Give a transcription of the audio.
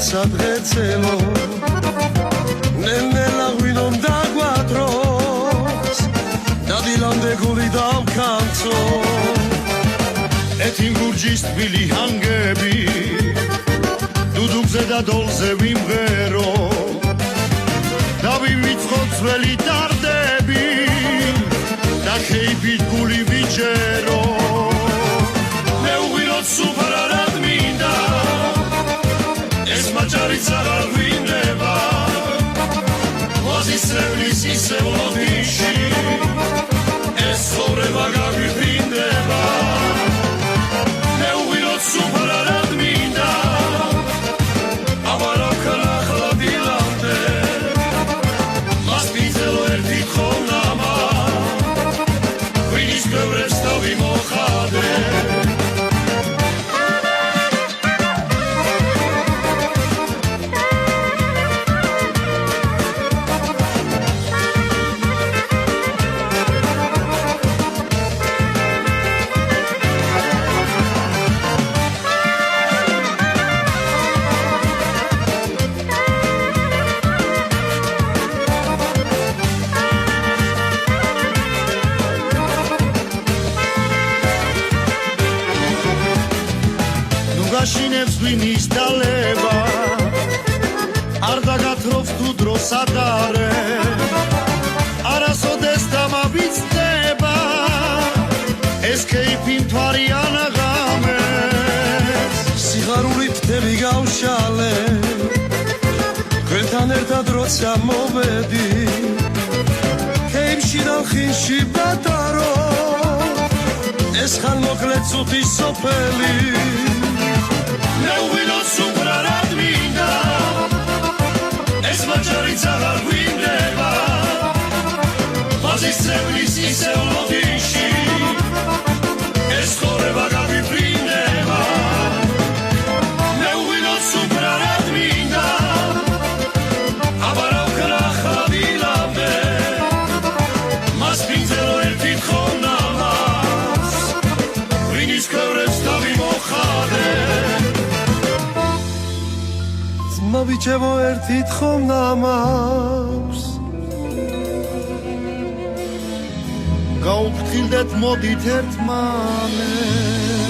როცა დღეცელო ნელ-ნელა ღვინომ დაგვადროს დადილამდე გული დავკანცო ეთიმ გურჯის თბილი ჰანგები დუდუგზე და დოლზე ვიმღერო და ვივიწყო ძველი დარდები და ქეიფით გული ვიჯერო მე უღიროთ სუფარად მინდა ეს მაჭარიც აღარ ვინდება ვაზისრევლის ისევ ლოდიში ეს ცხოვრება გავიფრინდება მე უღიროთ სუფარად მინდა ამარავ ქალახლა დილამდე მას მიზელო ერთი ხოვნამა ღვინის ბევრებს თავი მოხადე გაშინებს ღვინის დალება არ დაგათრობს თუ დროს ადარე არასოდეს დამაბიცდება ეს ქეიფი მთვარიან ღამეს სიღარული ფრთები გავშალე თქვენთან ერთად როცა მოვედი ქეიფში და ხინში ბატარო ეს ხანმოკლე წუთი სოფელი მე უღიროთ სუფრად მინდა ეს მაჭარიც აღარ გვინდება ვაზისრევლის ისევ ლოდიში ეს ცხოვრება გავიფრინდება მე უღიროთ სუფრად მინდა აბარავ ქალახლა დილამდე მას მიზელო ერთი ხოვნამას ღვინის ბევრებს თავი მოხადე მოვიჩევო ერთი თხოვნამავს გაუფრთხილდეთ მოდით ერთმანეთს